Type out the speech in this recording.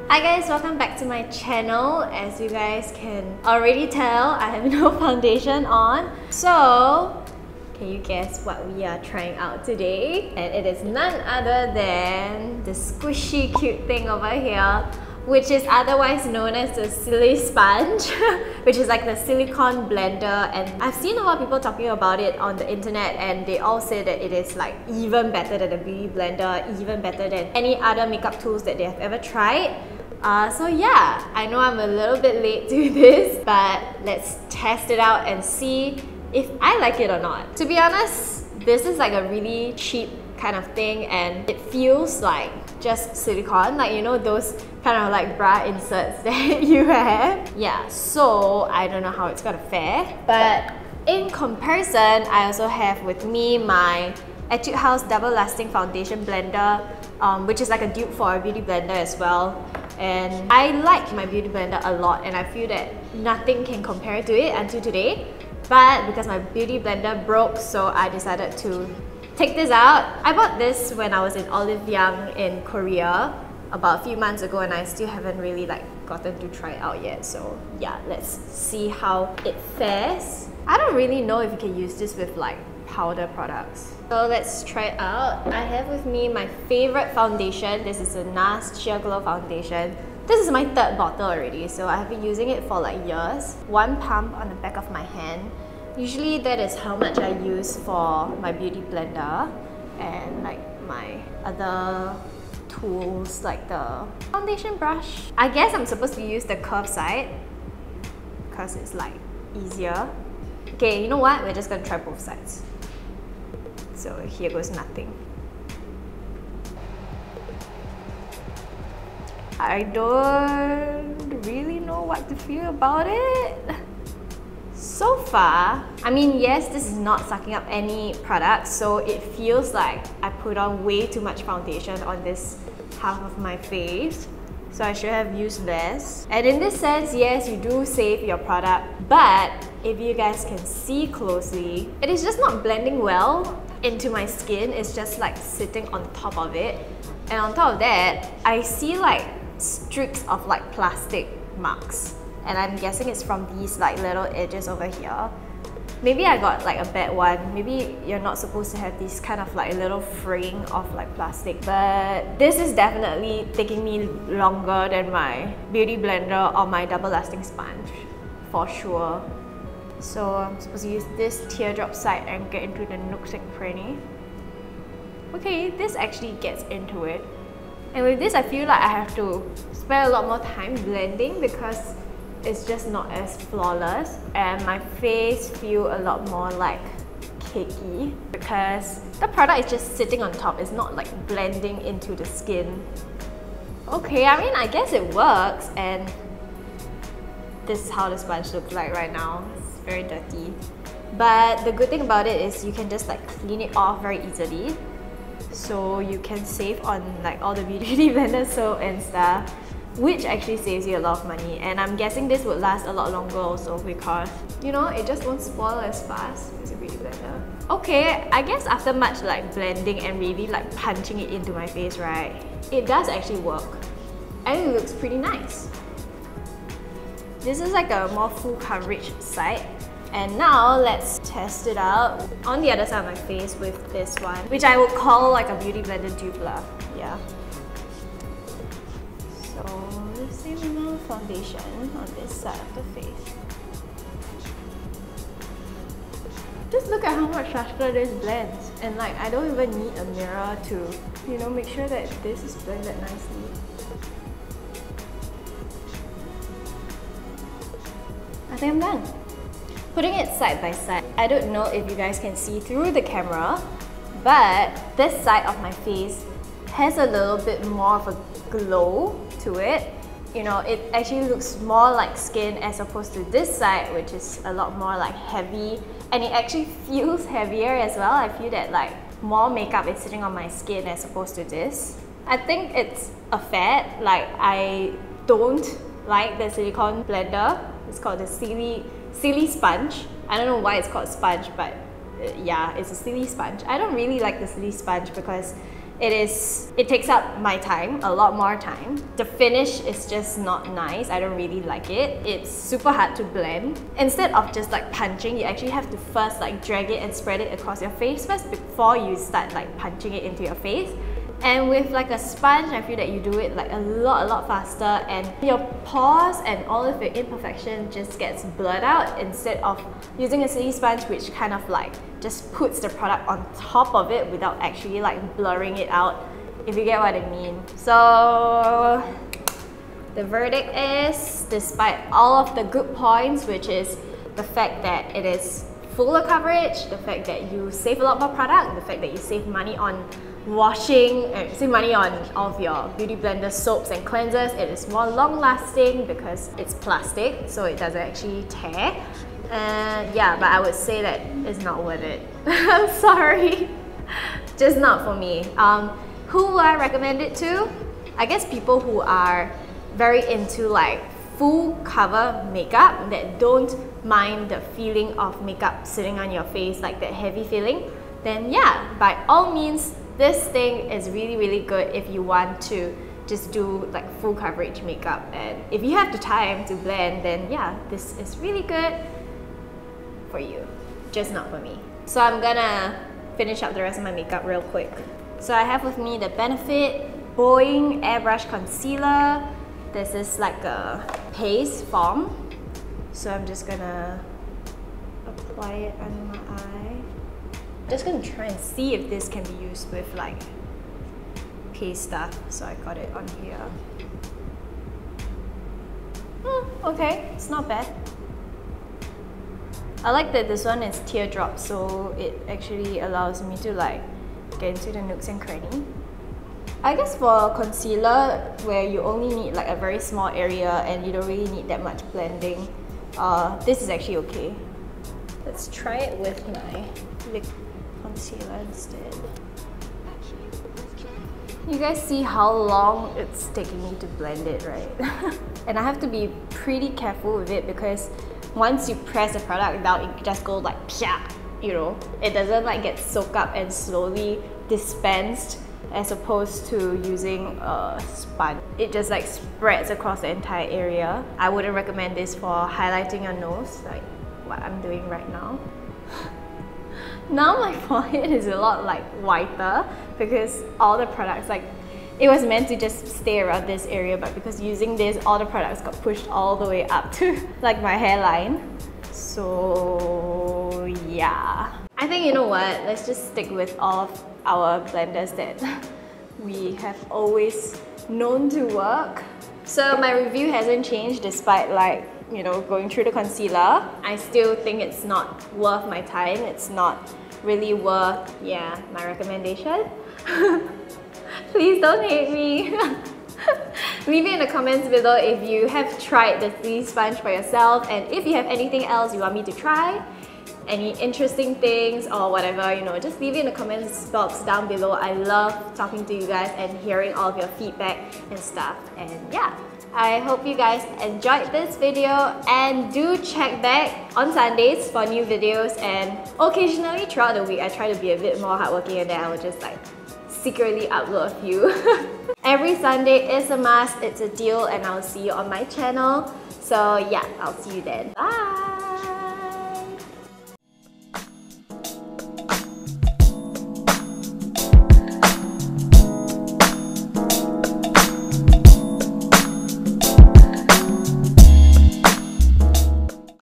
Hi guys, welcome back to my channel. As you guys can already tell, I have no foundation on. So, can you guess what we are trying out today? And it is none other than the squishy cute thing over here, which is otherwise known as the Silisponge, which is like the silicone blender. And I've seen a lot of people talking about it on the internet, and they all say that it is like even better than the beauty blender, even better than any other makeup tools that they have ever tried. So yeah, I know I'm a little bit late to this, but let's test it out and see if I like it or not. To be honest, this is like a really cheap kind of thing, and it feels like just silicone, like you know those kind of like bra inserts that you have. Yeah, so I don't know how it's gonna fare, but in comparison, I also have with me my Etude House Double Lasting Foundation Blender, which is like a dupe for a beauty blender as well. And I like my beauty blender a lot, and I feel that nothing can compare to it until today. But because my beauty blender broke, so I decided to take this out. I bought this when I was in Olive Young in Korea about a few months ago, and I still haven't really like gotten to try it out yet. So yeah, let's see how it fares. I don't really know if you can use this with like powder products. So let's try it out. I have with me my favorite foundation. This is a NARS Sheer Glow foundation. This is my third bottle already, so I have been using it for like years. One pump on the back of my hand. Usually that is how much I use for my beauty blender and like my other tools like the foundation brush. I guess I'm supposed to use the curved side because it's like easier. Okay, you know what? We're just gonna try both sides. So here goes nothing. I don't really know what to feel about it. So far, I mean, yes, this is not sucking up any product, so it feels like I put on way too much foundation on this half of my face. So I should have used less. And in this sense, yes, you do save your product, but if you guys can see closely, it is just not blending well into my skin. It's just like sitting on top of it. And on top of that, I see like streaks of like plastic marks. And I'm guessing it's from these like little edges over here. Maybe I got like a bad one. Maybe you're not supposed to have this kind of like little fraying of like plastic. But this is definitely taking me longer than my beauty blender or my double lasting sponge, for sure. So I'm supposed to use this teardrop side and get into the nooks and cranny. Okay, this actually gets into it. And with this, I feel like I have to spend a lot more time blending because it's just not as flawless, and my face feels a lot more like cakey because the product is just sitting on top. It's not like blending into the skin. Okay, I mean, I guess it works, and this is how the sponge looks like right now. It's very dirty. But the good thing about it is you can just like clean it off very easily. So you can save on like all the beauty blender soap and stuff, which actually saves you a lot of money. And I'm guessing this would last a lot longer also because, you know, it just won't spoil as fast as a beauty blender. Okay, I guess after much like blending and really like punching it into my face, right, it does actually work. And it looks pretty nice. This is like a more full coverage side. And now let's test it out on the other side of my face with this one, which I would call like a beauty blender dupe lah. Yeah. So the same amount of foundation on this side of the face. Just look at how much faster this blends, and like I don't even need a mirror to, you know, make sure that this is blended nicely. I think I'm done. Putting it side by side, I don't know if you guys can see through the camera, but this side of my face has a little bit more of a glow to it. You know, it actually looks more like skin as opposed to this side, which is a lot more like heavy, and it actually feels heavier as well. I feel that like more makeup is sitting on my skin as opposed to this. I think it's a fad. Like, I don't like the silicone blender. It's called the Silisponge. I don't know why it's called sponge, but yeah, it's a Silisponge. I don't really like the Silisponge because It takes up my time, a lot more time. The finish is just not nice. I don't really like it. It's super hard to blend. Instead of just like punching, you actually have to first like drag it and spread it across your face first before you start like punching it into your face. And with like a sponge, I feel that you do it like a lot faster, and your pores and all of your imperfection just gets blurred out instead of using a Silisponge, which kind of like just puts the product on top of it without actually like blurring it out, if you get what I mean. So the verdict is, despite all of the good points, which is the fact that it is fuller coverage, the fact that you save a lot more product, the fact that you save money on washing, save money on all of your beauty blender soaps and cleansers. It is more long lasting because it's plastic, so it doesn't actually tear. And yeah, but I would say that it's not worth it. I'm sorry, just not for me. Who would I recommend it to? I guess people who are very into like full cover makeup, that don't mind the feeling of makeup sitting on your face, like that heavy feeling. Then yeah, by all means, this thing is really good if you want to just do like full coverage makeup. And if you have the time to blend, then yeah, this is really good for you, just not for me. So I'm gonna finish up the rest of my makeup real quick. So I have with me the Benefit Bowing Airbrush Concealer. This is like a paste form. So I'm just gonna apply it under my eye. Just gonna try and see if this can be used with like paste stuff. So I got it on here. Okay, it's not bad. I like that this one is teardrop, so it actually allows me to like get into the nooks and crannies. I guess for concealer, where you only need like a very small area and you don't really need that much blending, this is actually okay. Let's try it with my liquid concealer instead. You guys see how long it's taking me to blend it, right? And I have to be pretty careful with it because once you press the product down, it just goes like pya, you know? It doesn't like get soaked up and slowly dispensed as opposed to using a sponge. It just like spreads across the entire area. I wouldn't recommend this for highlighting your nose, like what I'm doing right now. Now my forehead is a lot like whiter because all the products, like it was meant to just stay around this area, but because using this, all the products got pushed all the way up to like my hairline. So yeah, I think, you know what, let's just stick with all of our blenders that we have always known to work. So my review hasn't changed despite like, you know, going through the concealer. I still think it's not worth my time. It's not really worth, yeah, my recommendation. Please don't hate me. Leave it in the comments below if you have tried the Silisponge for yourself, and if you have anything else you want me to try, any interesting things or whatever, you know, just leave it in the comments box down below. I love talking to you guys and hearing all of your feedback and stuff. And yeah, I hope you guys enjoyed this video, and do check back on Sundays for new videos, and occasionally throughout the week I try to be a bit more hardworking, and then I will just like secretly upload a few. Every Sunday is a must, it's a deal, and I'll see you on my channel. So yeah, I'll see you then. Bye!